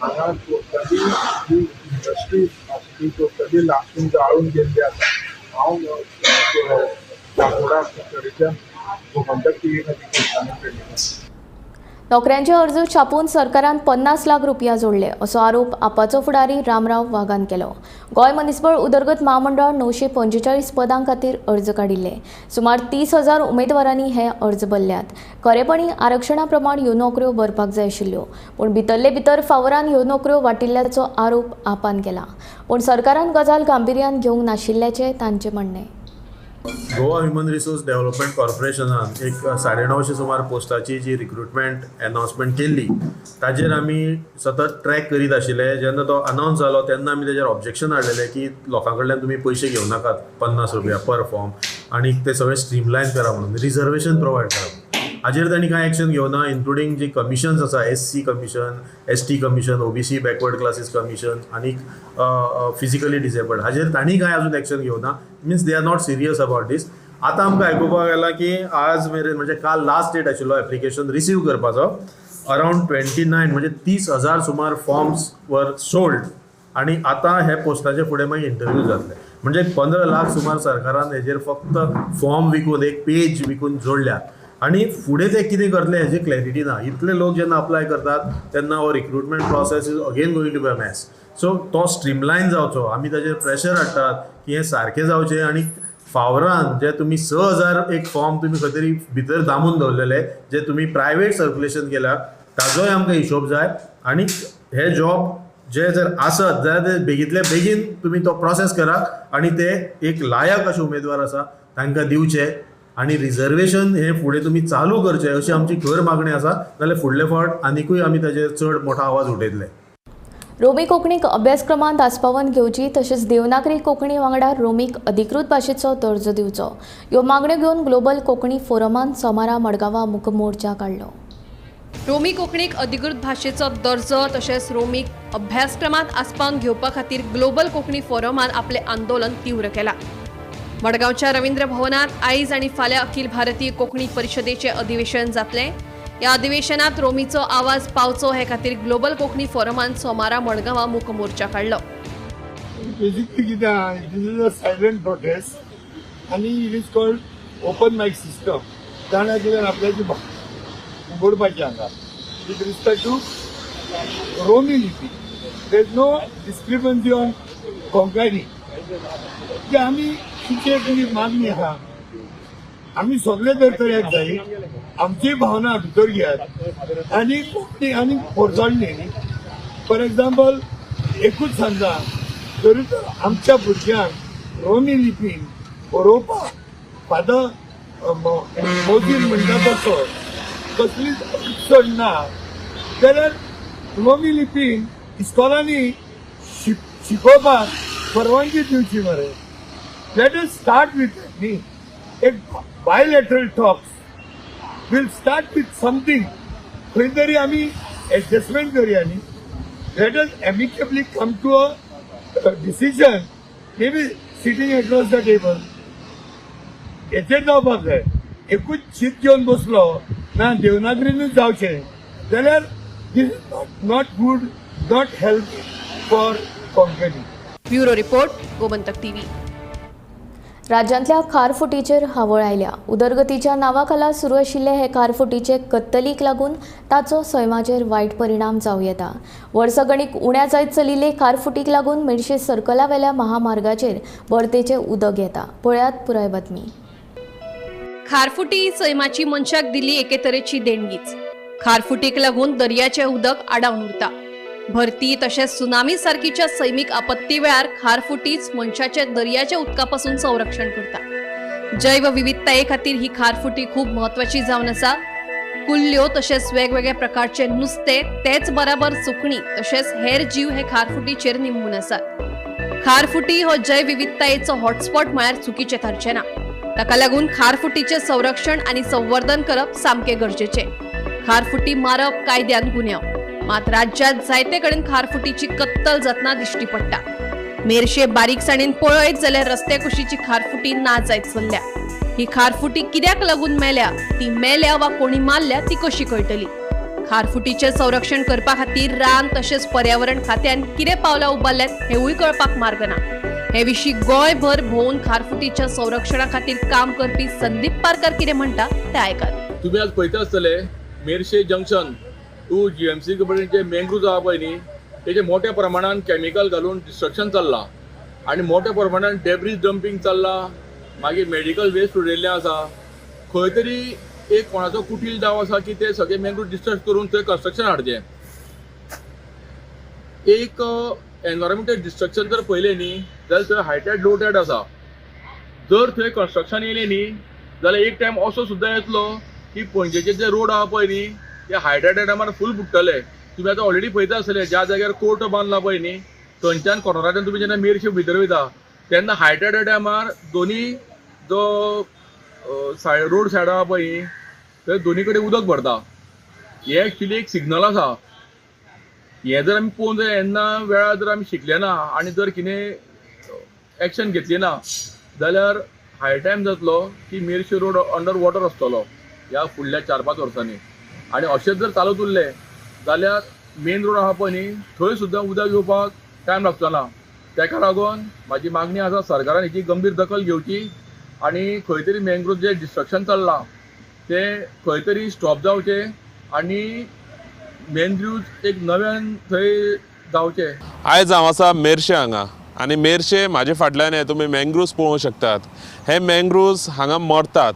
हांगा टोटली जी इंडस्ट्री ती टोटली लागून जाळून गेल्ली आसा. हांव चाकोडा कुडचडेच्यान गोमंतक टीव्ही खातीर नोकऱ्यांचे अर्ज छापून सरकारान 50 लाख रुपया जोडले असो आरोप आपाचो फुडारी रामराव वाघान केलो. गोंय मनीसबळ उदरगत महामंडळ 945 पदां खातीर अर्ज काडिल्ले. सुमार 30,000 उमेदवारांनी हे अर्ज भरल्यात. खरेपणी आरक्षणा प्रमाण ह्यो नोकऱ्यो भरपाक जाय आशिल्ल्यो, पूण भितरले भितर फावरान ह्यो नोकऱ्यो वाटिल्ल्याचो आरोप आपान केला. पूण सरकारान गजाल गांभीर्यान घेवंक नाशिल्ल्याचें तांचें म्हणणें. गोवा ह्युमन रिसोर्स डेव्हलपमेंट कॉर्पोरेशनान एक 950 सुमार पोस्टाची जी रिक्रुटमेंट अनाउन्समेंट केल्ली ताजेर आमी सतत ट्रॅक करीत आशिल्ले. जेन्ना तो अनाउन्स जालो तेन्ना आमी तेजेर ऑब्जेक्शन हाडलेलें की लोकां कडल्यान तुमी पयशे घेवं नाकात 50 रुपया पर फॉर्म आनी ते सगळें स्ट्रीमलायन करा म्हणून, रिजर्वेशन प्रोवायड करा. हाजेर तांणी कांय एक्शन घेवना. इन्क्लुडींग जी कमिशन्स आसा, SC commission, ST commission, OBC backward classes commission आनी फिजिकली डिसेबल्ड, हाजेर तांणी कांय अजून एक्शन घेवना. Means they are not serious about this. आतां आमकां आयकुपाक येला की आज मेरेन म्हणजे काल लास्ट डेट आशिल्लो एप्लिकेशन रिसीव करपाचो. अरावंड 29 म्हणजे 30,000 सुमार फॉर्म्स वर सोल्ड आनी आतां हे पोस्टाचे फुडें मागीर इंटरव्यू जातले. म्हणजे 15 लाख सुमार सरकारान हेजेर फक्त फॉर्म विकून, एक पेज विकून जोडल्या आनी फुडें ते कितें करतले हेजी क्लॅरिटी ना. इतले लोक जेन्ना अप्लाय करतात तेन्ना हो recruitment process is again going to be a mess. So तो स्ट्रीमलायन जावचो, आमी ताजेर प्रेशर हाडटात की हें सारकें जावचें आनी फावरान जे तुमी 6,000 एक फॉर्म तुमी खंय तरी भितर दामून दवरलेले जे तुमी प्रायवेट सर्क्युलेशन केल्या ताजोय आमकां हिशोब जाय. आनी हे जॉब जे जर आसत जाल्यार ते बेगींतल्या बेगीन तुमी तो प्रोसेस करात आनी ते एक लायक अशे उमेदवार आसा तांकां दिवचे आनी रिजर्वेशन हे फुडें तुमी चालू करचे अशी आमची खर मागणी आसा. नाल्यार फुडले फावट आनिकूय आमी ताजेर चड मोठो आवाज उठयतले. रोमी कोंकणीक अभ्यासक्रमांत आस्पावन घेवची तशेंच देवनागरी कोंकणी वांगडा रोमीक अधिकृत भाशेचो दर्जो दिवचो ह्यो मागण्यो घेवन ग्लोबल कोंकणी फोरमान सोमारा मडगांवां मुखमोर्चा काडलो. रोमी कोंकणीक अधिकृत भाशेचो दर्जो तशेंच रोमीक अभ्यासक्रमांत आस्पावन घेवपा खातीर ग्लोबल कोंकणी फोरमान आपलें आंदोलन तीव्र केलां. मडगांवच्या रवींद्र भवनात आयज आनी फाल्यां अखिल भारतीय कोंकणी परिशदेचें अधिवेशन जातलें. ह्या अधिवेशनात रोमीचो आवाज पावचो हे खातीर ग्लोबल कोंकणी फोरमान सोमारा मडगांवां मूक मोर्चा काडलो. Basically, this is a silent protest and it is called open mic system. ताणें कितें आपल्याची उगडपाचें हांगा with respect to Romi लिपी. There is no discrepancy on Konkani. की आमी कितें तरी मागणी आहा आमी सगळे धरतल्याक जाय आमची भावना भितर घेयात आनी कोंकणी आनी पोरजोळणी फॉर एग्जाम्पल एकूच सांगता जरी तर आमच्या भुरग्यांक रोमी लिपीन बरोवपाक फादर मोदीन म्हणटा तसो कसलीच अडचण ना जाल्यार रोमी लिपीन इस्कॉलांनी शिकोवपाक परवानगी दिवची मरे. लेट अस स्टार्ट विथ न्ही एक bilateral talks will start with something खंय तरी आमी एडजस्टमेंट करया न्ही. Let us amicably come to a decision may be sitting across the table. हेचेर जावपाक जाय. एकूच शीत घेवन बसलो ना देवनागरीनूच जावचें जाल्यार this is not good not help for Konkani. Bureau report Gomantak TV. राज्यांतल्या खारफुटीचेर हावळ आयल्या. उदरगतीच्या नांवाखाला सुरू आशिल्ले हे खारफुटीचे कत्तलीक लागून ताचो सैमाचेर वायट परिणाम जावं येता. वर्सगणीक उण्या जायत चलिल्ले खारफुटीक लागून मेडशे सर्कला वेल्या महामार्गाचेर भरतेचें उदक येता. पळयात पुराय बातमी. खारफुटी ही सैमाची मनशाक दिल्ली एके तरेची देणगीच. खारफुटीक लागून दर्याचें उदक आडावन उरता. भरती तशेंच सुनामी सारखीच्या सैमीक आपत्ती वेळार खारफुटीच मनशाचे दर्याच्या उदकापासून संरक्षण करता. जैव विविधताये खातीर ही खारफुटी खूब म्हत्वाची जावन आसा. कुल्ल्यो तशेंच वेगवेगळ्या प्रकारचे नुस्तें तेच बराबर सुकणी तशेंच हेर जीव हे खारफुटीचेर निंबून आसात. खारफुटी हो जैव विविधतायेचो हॉटस्पॉट म्हळ्यार चुकीचें थारचें ना. ताका लागून खारफुटीचें संरक्षण आनी संवर्धन करप सामकें गरजेचें. खारफुटी मारप कायद्यान गुन्यांव. मात राज्यांत जायते कडेन खारफुटीची कत्तल जातना दिश्टी पडटा. मेरशे बारीकसाणीन पळयत जाल्यार रस्त्या कुशीची खारफुटी ना जायत चल्ल्या. ही खारफुटी कित्याक लागून मेल्या, ती मेल्या वा कोणी मारल्या ती कशी कळटली. खारफुटीचे संरक्षण करपा खातीर रान तशेंच पर्यावरण खात्यान कितें पावलां उबारल्यात हेवूय कळपाक मार्ग ना. हे विशीं गोंयभर भोंवून खारफुटीच्या संरक्षणा खातीर काम करपी संदीप पारकर कितें म्हणटा तें आयकात. तुम्ही आज पळयता आसतले मेरशे जंक्शन टू जीएमसी कडेन जे मँग्रोव्ज आहा पळय न्ही तेजे मोठ्या प्रमाणात केमिकल घालून डिस्ट्रक्शन चल्लां आनी मोठ्या प्रमाणात डेब्रीज डंपिंग चल्लां. मागीर मेडिकल वेस्ट उडयल्लें आसा. खंय तरी एक कोणाचो कुटील दाव आसा की ते सगळे मँग्रोव्ज डिस्ट्रक्ट करून थंय कन्स्ट्रक्शन हाडचें. एक एनवायरमेंटल डिस्ट्रक्शन जर पळयलें न्ही जाल्यार थंय हायटेड लो टायड आसा. जर थंय कन्स्ट्रक्शन येयलें न्ही जाल्यार एक टायम असो सुद्दां येतलो की पणजेचे जे रोड आहा पळय न्ही ते हायटेड टायमार फूल बुडटले. तुम्ही आता ऑलरेडी पळयता आसतले ज्या जाग्यार कोर्ट बांदला पळय न्ही थंयच्यान कॉर्नराच्यान तुम्ही जेन्ना मेरशे भितर वयता तेन्ना हायटेड टायमार दोनी जो रोड सायड आहा पळय न्ही थंय दोनी कडेन उदक भरता. हे एक्चुली एक सिग्नल आसा. हे जर आमी पळोवंक जाय येन्ना वेळार जर आमी शिकले ना आनी जर कितें एक्शन घेतली ना जाल्यार हाय टायम जातलो की मेरशे रोड अंडर वॉटर आसतलो ह्या फुडल्या 4-5 वर्सांनी. आनी अशेंच जर चालत उरलें जाल्यार मेन रोड आहा पळय न्ही थंय सुद्दां उदक येवपाक टायम लागचो ना. ताका लागून म्हाजी मागणी आसा सरकारान हेची गंभीर दखल घेवची आनी खंय तरी मँग्रोव्ज जे डिस्ट्रक्शन चल्लां तें खंय तरी स्टॉप जावचें आनी मँग्रोव्ज एक नव्यान थंय जावचें. आयज हांव आसा मेरशे हांगा आनी मेरशे म्हाजे फाटल्यान हे तुमी मँग्रोव्ज पळोवंक शकतात. हे मँग्रोव्ज हांगा मरतात.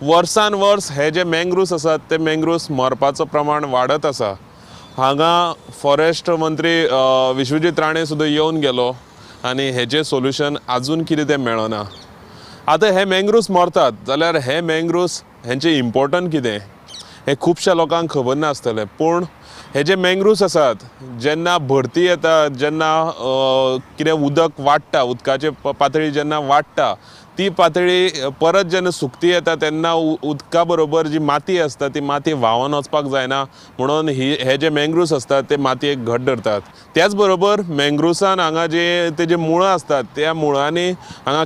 वर्सान वर्स हे जे मँग्रोव्ज आसात ते मँग्रोव्ज मरपाचो प्रमाण वाडत आसा. हांगा फॉरेस्ट मंत्री विश्वजीत राणे सुद्दां येवन गेलो आनी हेजें सोल्युशन आजून कितें तें मेळना. आतां हे मँग्रोव्ज मरतात जाल्यार हे मँग्रोव्ज हेंचें इम्पोर्टंट कितें हें खुबश्या लोकांक खबर नासतलें. पूण हे जे मँग्रोव्ज आसात जेन्ना भरती येता जेन्ना कितें उदक वाडटा उदकाचे पातळी जेन्ना वाडटा ती पातळी परत जेन्ना सुकती येता तेन्ना उदका बरोबर जी माती आसता ती माती व्हांवून वचपाक जायना म्हणून हे जे मँग्रुव्स असतात ते मातयेक घट धरतात. त्याच बरोबर मँग्रुव्सान हांगा जे तेजे मुळां असतात त्या मुळांनी हांगा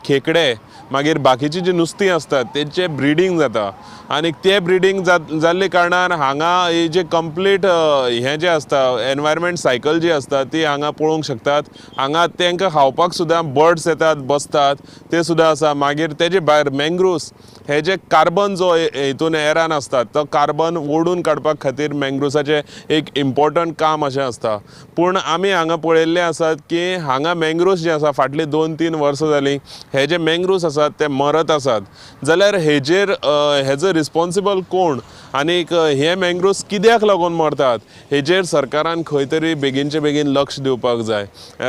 खेकडे मागीर बाकीची जी नुस्तीं असतात तेंचे ब्रिडींग जाता आनी ते ब्रिडींग जाल्ले कारणान हांगा हे जे कंप्लीट हें जें आसता एनवायरमेंट सायकल जी आसता ती हांगा पळोवंक शकतात. हांगा तांकां खावपाक सुद्दां बर्ड्स येतात बसतात ते सुद्दां आसा. मागीर तेजे भायर मँग्रुव्स हे जे कार्बन जो हितून एरान आसता तो कार्बन ओडून काडपाक खातीर मँग्रुव्साचें एक इम्पॉर्टंट काम अशें आसता. पूण आमी हांगा पळयल्लें आसात की हांगा मँग्रुव्स जे आसा फाटलीं 2-3 वर्सां जालीं हे जे मँग्रुव्स आसात ते मरत आसात. जाल्यार हेजो रिस्पॉन्सिबल कोण आनीक हे मँग्रुव्स कित्याक लागून मरतात हेजेर सरकारान खंय तरी बेगीनचे बेगीन लक्ष दिवपाक जाय.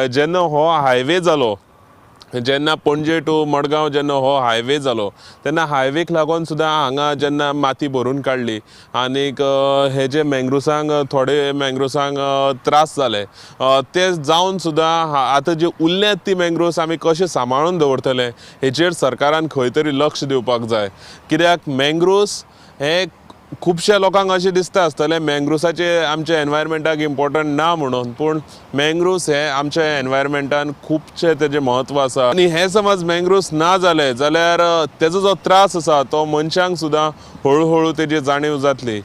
जेन्ना हो हायवे जालो जेन्ना पणजे टू मडगांव जेन्ना हो हायवे जालो तेन्ना हायवेक लागून सुद्दां हांगा जेन्ना माती भरून काडली आनीक हे जे मँग्रुव्सांक थोडे मँग्रुव्सांक त्रास जाले ते जावन सुद्दां आतां जे उरल्यात ती मँग्रुव्स आमी कशे सांबाळून दवरतले हेचेर सरकारान खंय तरी लक्ष दिवपाक जाय. कित्याक मँग्रुव्स हे खुबशा लोकांक अशें दिसता आसतलें मँग्रुव्साचे आमच्या एनवायरमेंटाक इम्पॉर्टंट ना म्हणून पूण मँग्रुव्स हे आमच्या एनवायरमेंटान खूबशे तेजें म्हत्व आसा. आनी हे समज मँग्रुव्स ना जाले जाल्यार तेजो जो त्रास आसा तो मनशांक सुद्दां हळू तेजी जाणीव जातली.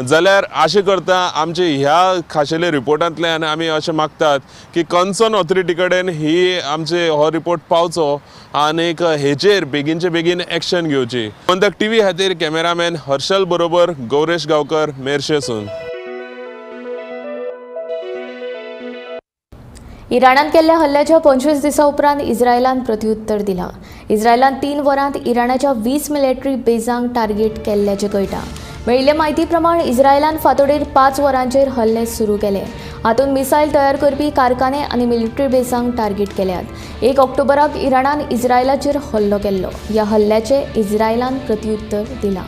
जाल्यार अशें करता आमचे ह्या खाशेल्या रिपोर्टांतल्यान आमी अशें मागतात की कन्सर्न ऑथॉरिटी कडेन ही आमचे हो रिपोर्ट पावचो आनीक हेचेर बेगीनचे बेगीन एक्शन घेवची. गोंदक TV खातीर कॅमेरामॅन हर्षल बरोबर गौरेश गांवकर मेर्शेसून. इराणान केल्ल्या हल्ल्याच्या 25 दिसां उपरांत इस्रायलान प्रत्युत्तर दिलां. इस्रायलान 3 वरांत इराणाच्या 20 मिलिटरी बेजांक टार्गेट केल्ल्याचें कळटा. मेळिल्ले म्हायती प्रमाण इस्रायलान फांतोडेर 5 वरांचेर हल्ले सुरू केले. हातूंत मिसायल तयार करपी कारखाने आनी मिलिटरी बेजांक टार्गेट केल्यात. 1 ऑक्टोबराक इराणान इस्रायलाचेर हल्लो केल्लो. ह्या हल्ल्याचें इस्रायलान प्रत्युत्तर दिलां.